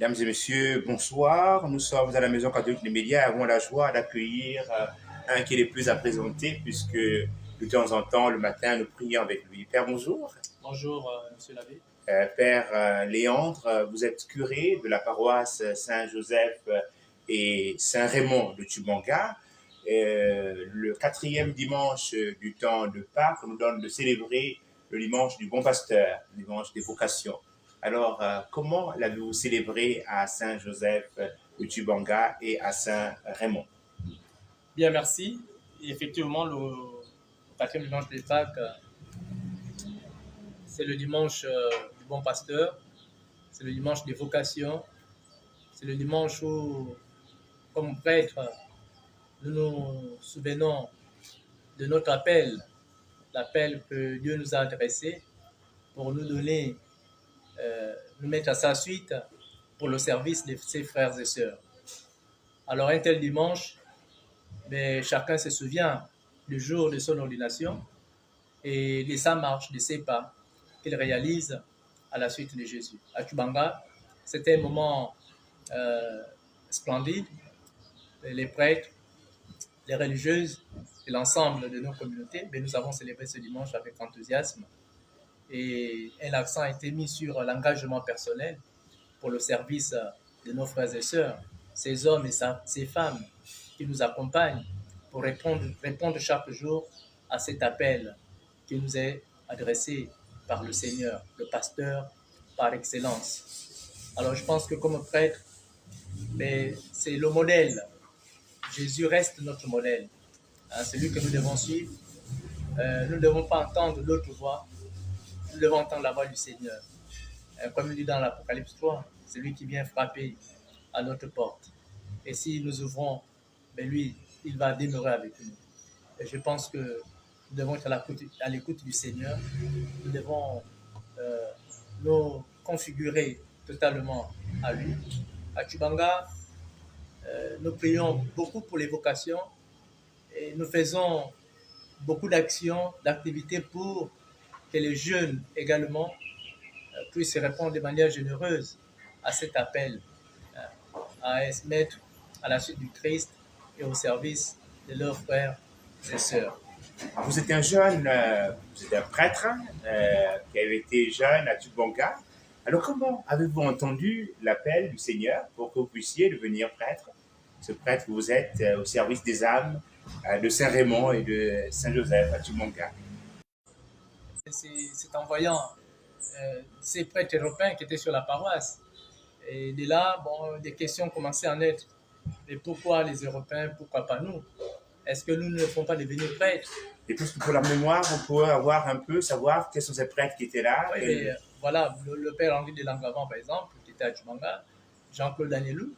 Mesdames et messieurs, bonsoir. Nous sommes à la Maison catholique des médias et avons la joie d'accueillir un qui est le plus à présenter puisque de temps en temps, le matin, nous prions avec lui. Père, bonjour. Bonjour, monsieur l'abbé. Père Léandre, vous êtes curé de la paroisse Saint-Joseph et Saint-Raymond de Tubanga. Le quatrième dimanche du temps de Pâques nous donne de célébrer le dimanche du Bon Pasteur, le dimanche des vocations. Alors, comment l'avez-vous célébré à Saint-Joseph de Tubanga et à Saint-Raymond? Bien, merci. Et effectivement, le quatrième dimanche de Pâques, c'est le dimanche du Bon Pasteur, c'est le dimanche des vocations, c'est le dimanche où, comme prêtre, nous nous souvenons de notre appel, l'appel que Dieu nous a adressé pour nous donner, nous mettre à sa suite pour le service de ses frères et sœurs. Alors, un tel dimanche, mais chacun se souvient du jour de son ordination et de sa marche, de ses pas qu'il réalise à la suite de Jésus. À Tubanga, c'était un moment splendide. Les prêtres, les religieuses et l'ensemble de nos communautés, mais nous avons célébré ce dimanche avec enthousiasme et un accent a été mis sur l'engagement personnel pour le service de nos frères et sœurs, ces hommes et ces femmes qui nous accompagnent pour répondre chaque jour à cet appel qui nous est adressé par le Seigneur, le pasteur par excellence. Alors je pense que comme prêtre, c'est le modèle. Jésus reste notre modèle. C'est lui que nous devons suivre. Nous ne devons pas entendre d'autres voix. Nous devons entendre la voix du Seigneur. Comme il dit dans l'Apocalypse 3, c'est lui qui vient frapper à notre porte. Et si nous ouvrons, lui, il va demeurer avec nous. Et je pense que nous devons être à l'écoute du Seigneur. Nous devons nous configurer totalement à lui. À Tubanga, nous prions beaucoup pour les vocations et nous faisons beaucoup d'actions, d'activités pour que les jeunes également puissent répondre de manière généreuse à cet appel à se mettre à la suite du Christ et au service de leurs frères et sœurs. Vous êtes un jeune, vous êtes un prêtre qui avait été jeune à Tubanga. Alors comment avez-vous entendu l'appel du Seigneur pour que vous puissiez devenir prêtre? Ce prêtre que vous êtes au service des âmes de Saint-Raymond et de Saint-Joseph à Tubanga. C'est en voyant ces prêtres européens qui étaient sur la paroisse. Et de là, des questions commençaient à naître. Mais pourquoi les Européens, pourquoi pas nous? Est-ce que nous ne pouvons pas devenir prêtres? Et plus pour la mémoire, on pourrait avoir un peu, savoir quels sont ces prêtres qui étaient là. Oui, mais, voilà, le père Henri de Langavant, par exemple, qui était à Tubanga, Jean-Claude Danielou,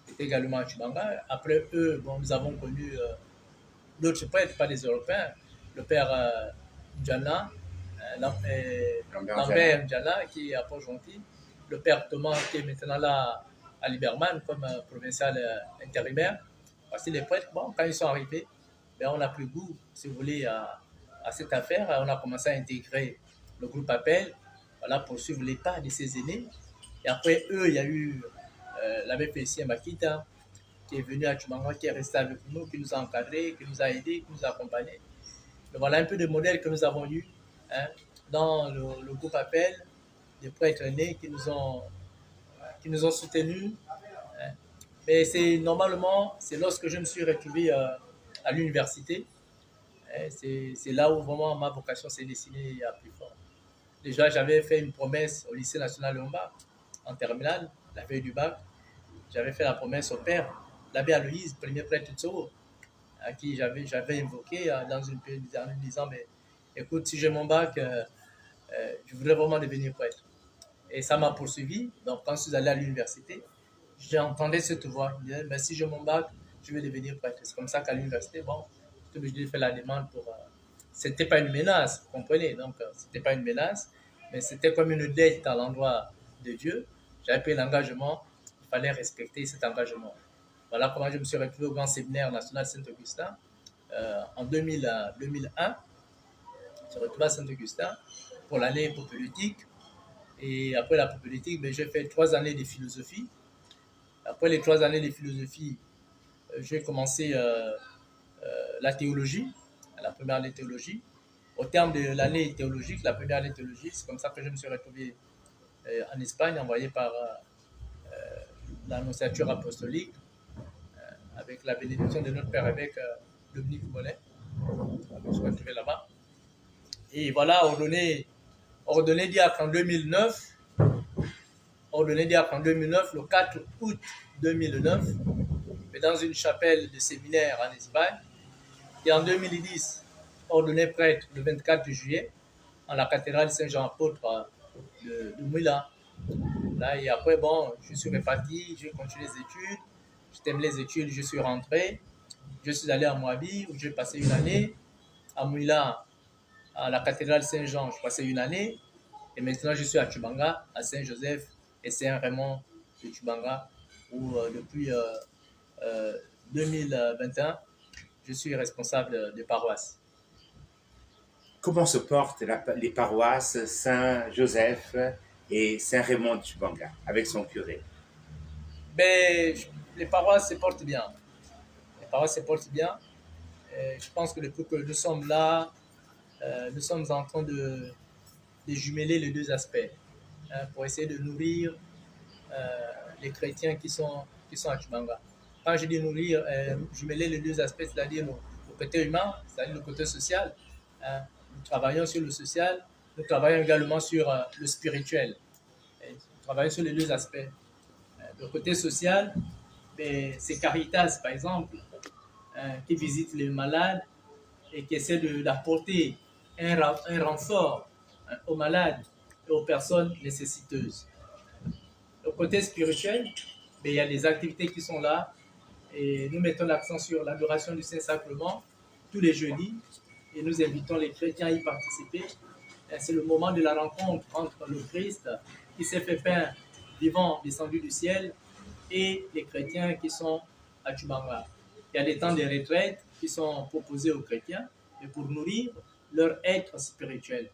qui était également à Tubanga. Après eux, nous avons connu d'autres prêtres, pas des Européens. Le père Djana, Lambert Djana, qui est à Port-Gentil. Le père Thomas, qui est maintenant là à Liberman, comme provincial intérimaire. Voici les prêtres, quand ils sont arrivés, on a pris goût, si vous voulez, à cette affaire. On a commencé à intégrer le groupe Appel, voilà, pour suivre les pas de ses aînés. Et après eux, il y a eu l'abbé Félicien Makita, qui est venu à Tubanga, qui est resté avec nous, qui nous a encadrés, qui nous a aidés, qui nous a accompagnés. Mais voilà un peu de modèles que nous avons eus dans le groupe Appel, des prêtres nés qui nous ont soutenus. Mais c'est lorsque je me suis retrouvé à l'université, c'est là où vraiment ma vocation s'est dessinée à plus fort. Déjà, j'avais fait une promesse au lycée national Léomba, en terminale, la veille du bac. J'avais fait la promesse au père, l'abbé Aloïse, premier prêtre de Tsoro, à qui j'avais invoqué dans une période en lui disant, mais écoute, si j'ai mon bac, je voudrais vraiment devenir prêtre. Et ça m'a poursuivi. Donc, quand je suis allé à l'université, j'entendais cette voix. Je disais, si j'ai mon bac, je vais devenir prêtre. C'est comme ça qu'à l'université, je devais faire la demande pour. C'était pas une menace, vous comprenez? Donc, c'était pas une menace, mais c'était comme une dette à l'endroit de Dieu. J'avais pris l'engagement, il fallait respecter cet engagement. Voilà comment je me suis retrouvé au Grand Séminaire National Saint-Augustin en 2001. Je me suis retrouvé à Saint-Augustin pour l'année politique. Et après la politique, j'ai fait 3 années de philosophie Après les 3 années de philosophie, j'ai commencé la théologie, la première année de théologie. Au terme de l'année théologique, la première année théologique, c'est comme ça que je me suis retrouvé en Espagne, envoyé par l'annonciature apostolique, avec la bénédiction de notre père évêque Dominique Mollet. Je me suis retrouvé là-bas. Et voilà, ordonné diacre en 2009, le 4 août 2009, mais dans une chapelle de séminaire en Espagne. Et en 2010, ordonné prêtre le 24 juillet en la cathédrale Saint-Jean-Apôtre de Milan. Là, et après, bon, je suis reparti, j'ai continué les études. Je terminé les études, je suis rentré. Je suis allé à Moabi où j'ai passé une année. À Milan, à la cathédrale Saint-Jean, je passais une année. Et maintenant, je suis à Tchubanga, à Saint-Joseph et Saint-Raymond de Tchubanga, où depuis 2021, je suis responsable de paroisse. Comment se portent les paroisses Saint-Joseph et Saint-Raymond de Tchubanga avec son curé? Ben, les paroisses se portent bien. Les paroisses se portent bien. Et je pense que depuis que nous sommes là, nous sommes en train de jumeler les deux aspects pour essayer de nourrir les chrétiens qui sont à Tchubanga. Quand je dis nourrir, jumeler les deux aspects, c'est-à-dire le côté humain, c'est-à-dire le côté social. Nous travaillons sur le social, nous travaillons également sur le spirituel. Et nous travaillons sur les deux aspects. Le côté social, c'est Caritas, par exemple, qui visite les malades et qui essaie d'apporter un renfort aux malades et aux personnes nécessiteuses. Le côté spirituel, il y a des activités qui sont là et nous mettons l'accent sur l'adoration du Saint-Sacrement tous les jeudis et nous invitons les chrétiens à y participer. C'est le moment de la rencontre entre le Christ qui s'est fait pain vivant descendu du ciel et les chrétiens qui sont à Tchubanga. Il y a des temps de retraite qui sont proposés aux chrétiens et pour nourrir leur être spirituel.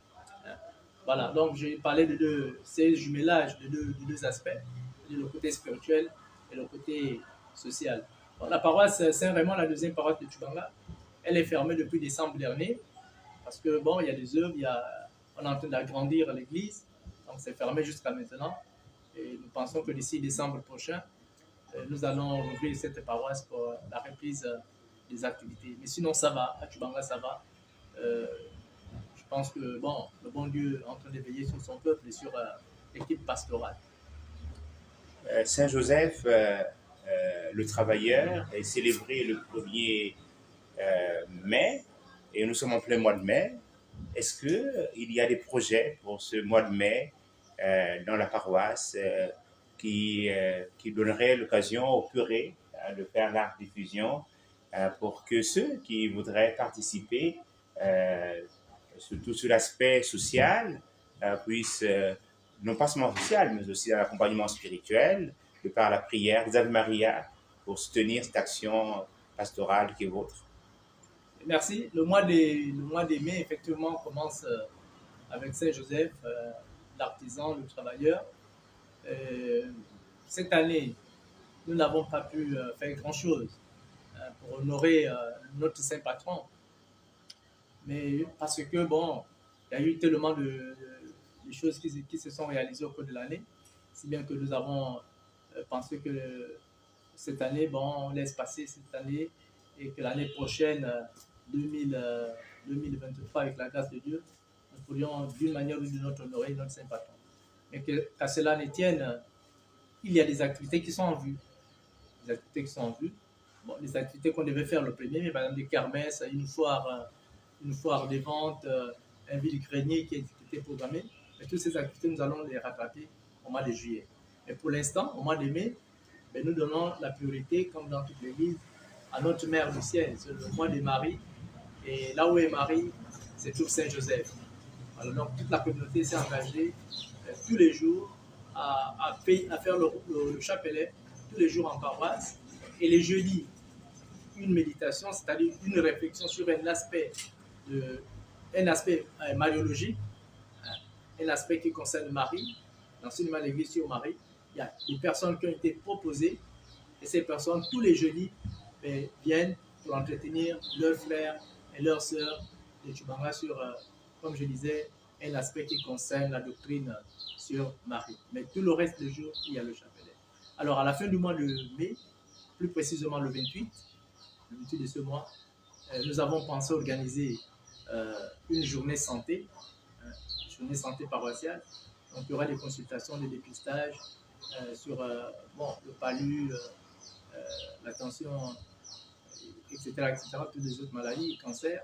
Voilà, donc j'ai parlé de ces jumelages de deux aspects, le côté spirituel et le côté social. Bon, la paroisse Saint-Raymond, la deuxième paroisse de Tchubanga, elle est fermée depuis décembre dernier parce que bon, il y a des œuvres, on est en train d'agrandir l'église, donc c'est fermé jusqu'à maintenant. Et nous pensons que d'ici décembre prochain, nous allons ouvrir cette paroisse pour la reprise des activités. Mais sinon, ça va, à Tchubanga, ça va. Je pense que bon, le bon Dieu est en train de veiller sur son peuple et sur l'équipe pastorale. Saint-Joseph, le travailleur, est célébré le 1er mai, et nous sommes en plein mois de mai. Est-ce qu'il y a des projets pour ce mois de mai dans la paroisse qui donneraient l'occasion au curé de faire la diffusion pour que ceux qui voudraient participer, surtout sur l'aspect social, puissent, non pas seulement social, mais aussi dans l'accompagnement spirituel, de par la prière des Ave Maria, pour soutenir cette action pastorale qui est vôtre? Merci. Le mois de mai, effectivement, commence avec Saint-Joseph, l'artisan, le travailleur. Cette année, nous n'avons pas pu faire grand-chose pour honorer notre saint patron. Mais parce que, bon, il y a eu tellement de choses qui se sont réalisées au cours de l'année, si bien que nous avons pensé que cette année, bon, on laisse passer cette année et que l'année prochaine, 2023, avec la grâce de Dieu, nous pourrions d'une manière ou d'une autre honorer notre saint patron. Mais qu'à cela ne tienne, il y a des activités qui sont en vue. Des activités qui sont en vue. Bon, les activités qu'on devait faire le premier, mais par exemple des kermesses, une foire des ventes, un vide-grenier qui était programmé. Mais toutes ces activités, nous allons les rattraper au mois de juillet. Et pour l'instant, au mois de mai, nous donnons la priorité, comme dans toute l'Église, à notre Mère du ciel. C'est le mois de Marie. Et là où est Marie, c'est tout Saint-Joseph. Alors donc toute la communauté s'est engagée tous les jours à faire le chapelet, tous les jours en paroisse. Et les jeudis, une méditation, c'est-à-dire une réflexion sur un aspect mariologique, un aspect qui concerne Marie, l'enseignement de l'Église sur Marie. Il y a des personnes qui ont été proposées Et ces personnes, tous les jeudis, viennent pour entretenir leurs frères et leurs sœurs de Tchubanga sur, comme je disais, un aspect qui concerne la doctrine sur Marie. Mais tout le reste du jour, il y a le chapelet. Alors, à la fin du mois de mai, plus précisément le 28 de ce mois, nous avons pensé organiser une journée santé, journée santé paroissiale. Donc, il y aura des consultations, des dépistages sur le palu, la tension, etc., toutes les autres maladies, cancer.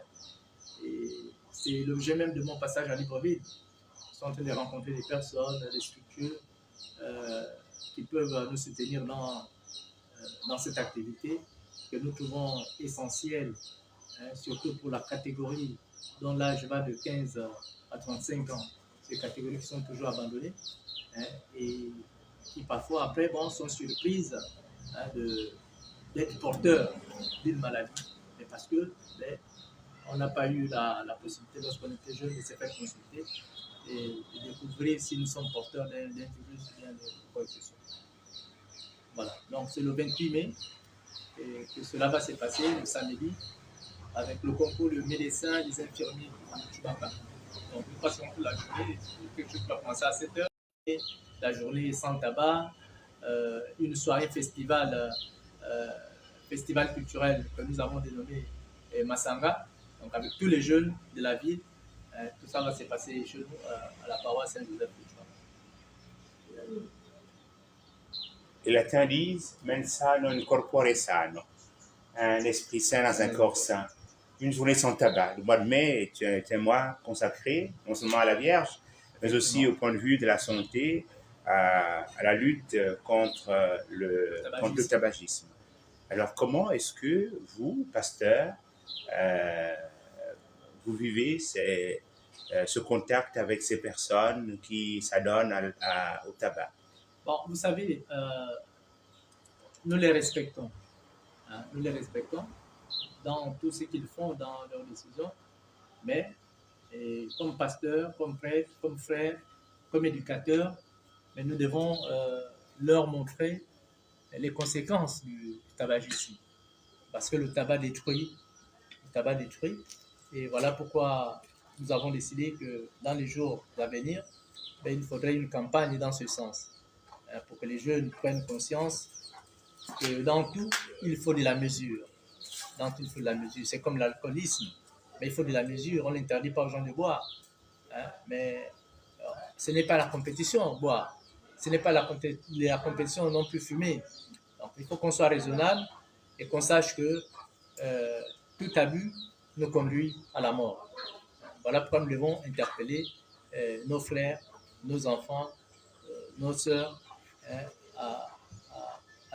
Et c'est l'objet même de mon passage à Libreville. Je suis en train de rencontrer des personnes, des structures qui peuvent nous soutenir dans cette activité que nous trouvons essentielle, surtout pour la catégorie dont l'âge va de 15 à 35 ans. Ces catégories qui sont toujours abandonnées et qui parfois après sont surprises d'être porteurs d'une maladie. Mais parce que on n'a pas eu la possibilité lorsqu'on était jeune de se faire consulter et de découvrir si nous sommes porteurs d'un virus ou bien de quoi que ce soit. Voilà, donc c'est le 28 mai que cela va se passer, le samedi, avec le concours de médecins et des infirmiers de Tchubanga. Donc nous passons toute la journée, quelque chose qui va commencer à 7 heures, la journée sans tabac, une soirée festival culturel que nous avons dénommé Masanga, donc avec tous les jeunes de la ville. Tout ça va se passer chez nous à la paroisse Saint-Joseph. Les latins disent mens sano in corpore sano, un esprit sain dans un corps sain. Une journée sans tabac. Le mois de mai est un mois consacré non seulement à la Vierge, mais aussi au point de vue de la santé, à la lutte contre le tabagisme. Alors, comment est-ce que vous, pasteur, vous vivez ce contact avec ces personnes qui s'adonnent au tabac? Bon, vous savez, nous les respectons. Nous les respectons dans tout ce qu'ils font, dans leurs décisions. Mais comme pasteur, comme prêtre, comme frère, comme éducateur, mais nous devons leur montrer les conséquences du tabagisme. Parce que le tabac détruit. Et voilà pourquoi nous avons décidé que dans les jours à venir, il faudrait une campagne dans ce sens. Pour que les jeunes prennent conscience que dans tout, il faut de la mesure. Dans tout, il faut de la mesure. C'est comme l'alcoolisme, mais il faut de la mesure. On n'interdit pas aux gens de boire. Mais ce n'est pas la compétition, boire. Ce n'est pas la compétition non plus fumer. Donc, il faut qu'on soit raisonnable et qu'on sache que tout abus nous conduit à la mort. Voilà pourquoi nous devons interpeller nos frères, nos enfants, nos sœurs à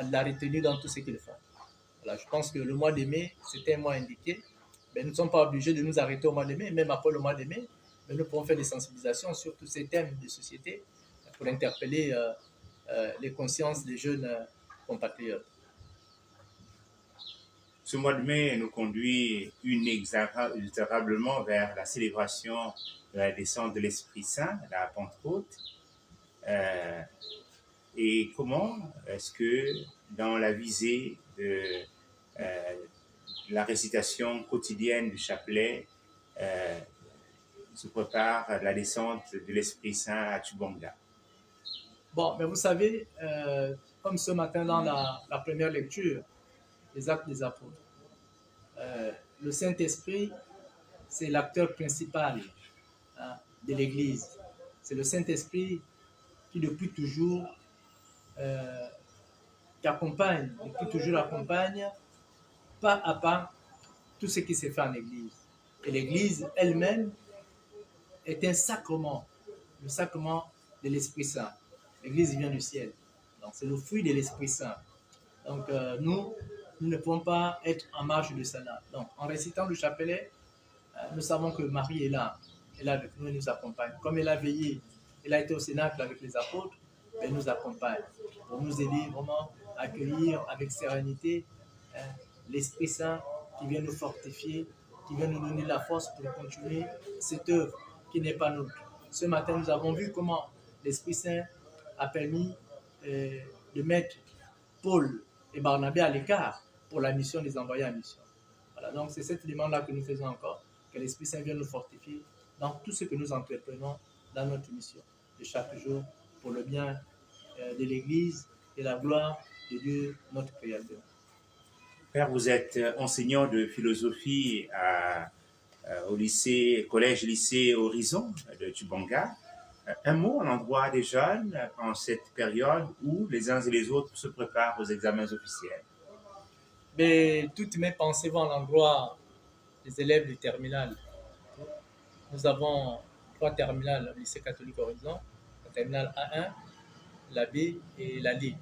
de la retenue dans tout ce qu'ils font. Voilà, je pense que le mois de mai, c'était un mois indiqué. Mais nous ne sommes pas obligés de nous arrêter au mois de mai, même après le mois de mai. Mais nous pouvons faire des sensibilisations sur tous ces thèmes de société pour interpeller les consciences des jeunes compatriotes. Ce mois de mai nous conduit inexorablement vers la célébration de la descente de l'Esprit Saint, la Pentecôte. Et comment est-ce que dans la visée de la récitation quotidienne du chapelet se prépare la descente de l'Esprit Saint à Tchubanga? Bon, mais vous savez, comme ce matin dans la première lecture, les Actes des Apôtres, le Saint-Esprit, c'est l'acteur principal de l'Église. C'est le Saint-Esprit qui depuis toujours accompagne pas à pas tout ce qui se fait en Église. Et l'Église elle-même est un sacrement, le sacrement de l'Esprit Saint. L'Église vient du ciel. Donc c'est le fruit de l'Esprit Saint. Donc nous ne pouvons pas être en marge de cela. Donc en récitant le chapelet, nous savons que Marie est là avec nous, elle nous accompagne. Comme elle a veillé, elle a été au Cénacle avec les apôtres, elle nous accompagne pour nous aider vraiment à accueillir avec sérénité l'Esprit Saint qui vient nous fortifier, qui vient nous donner la force pour continuer cette œuvre qui n'est pas nôtre. Ce matin, nous avons vu comment l'Esprit Saint a permis de mettre Paul et Barnabé à l'écart pour la mission des envoyés en mission. Voilà, donc c'est cette demande-là que nous faisons encore, que l'Esprit Saint vienne nous fortifier dans tout ce que nous entreprenons dans notre mission de chaque jour pour le bien de l'Église et la gloire de Dieu, notre Créateur. Père, vous êtes enseignant de philosophie au lycée, collège-lycée Horizon de Tubanga. Un mot à l'endroit des jeunes en cette période où les uns et les autres se préparent aux examens officiels. Mais toutes mes pensées vont à l'endroit des élèves du terminal. Nous avons 3 terminales au lycée catholique Horizon, la terminale A1, la B et la D.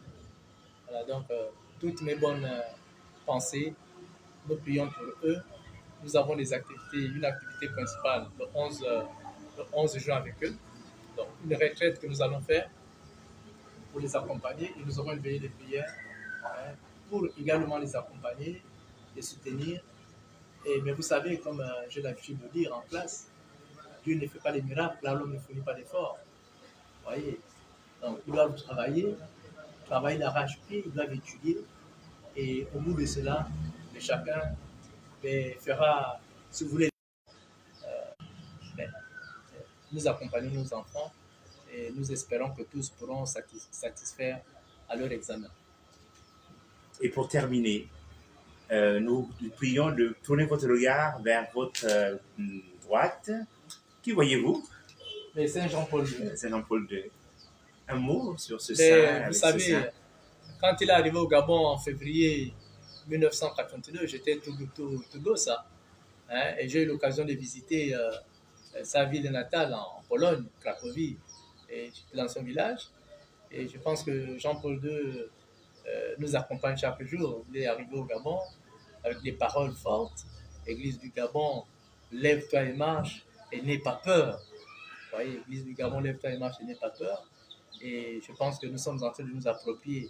Voilà, donc toutes mes bonnes pensées, nous prions pour eux. Nous avons des activités, une activité principale le 11 juin avec eux. Donc une retraite que nous allons faire pour les accompagner et nous aurons une veillée de prière pour également les accompagner, les soutenir. Mais vous savez, comme j'ai l'habitude de dire en classe, Dieu ne fait pas les miracles, là l'homme ne fournit pas d'efforts. Vous voyez? Donc ils doivent travailler d'arrache-pied, ils doivent étudier. Et au bout de cela, chacun fera, si vous voulez, nous accompagner nos enfants et nous espérons que tous pourront satisfaire à leur examen. Et pour terminer, nous prions de tourner votre regard vers votre droite. Qui voyez-vous? Saint Jean-Paul II. Saint Jean-Paul II. Un mot sur ce saint. Vous savez, quand il est arrivé au Gabon en février 1982, j'étais tout gosse, hein, et j'ai eu l'occasion de visiter sa ville natale en Pologne, Cracovie, et dans son village. Et je pense que Jean-Paul II nous accompagne chaque jour. Il est arrivé au Gabon avec des paroles fortes. Église du Gabon, lève-toi et marche et n'aie pas peur. Vous voyez, Église du Gabon, lève-toi et marche et n'aie pas peur. Et je pense que nous sommes en train de nous approprier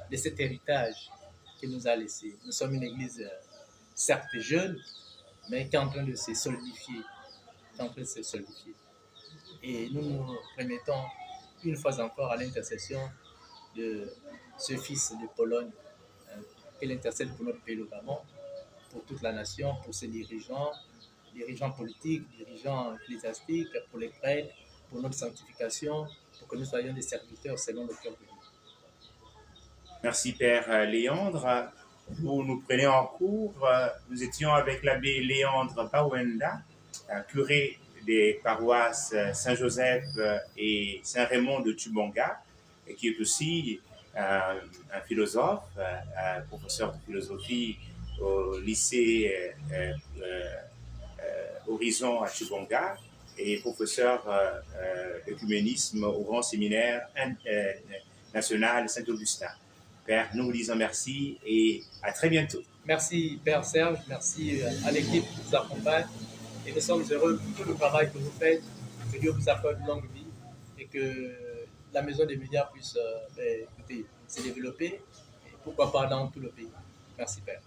de cet héritage qu'il nous a laissé. Nous sommes une église certes jeune, mais qui est en train de se solidifier. Et nous nous remettons une fois encore à l'intercession de ce fils de Pologne, qu'il intercède pour notre pays, le Gabon, pour toute la nation, pour ses dirigeants politiques, dirigeants ecclésiastiques, pour les prêtres, pour notre sanctification, pour que nous soyons des serviteurs selon le cœur de Dieu. Merci Père Léandre. Pour nous prenions en cours, nous étions avec l'abbé Léandre Bawenda, curé des paroisses Saint-Joseph et Saint-Raymond de Tubanga, et qui est aussi un philosophe, professeur de philosophie au lycée Horizon à Tubanga et professeur d'œcuménisme au grand séminaire national Saint-Augustin. Père, nous vous disons merci et à très bientôt. Merci Père Serge, merci à l'équipe qui nous accompagne et nous sommes heureux de tout le travail que vous faites, que Dieu vous accorde une longue vie et que la maison des médias puisse se développer et pourquoi pas dans tout le pays. Merci Père.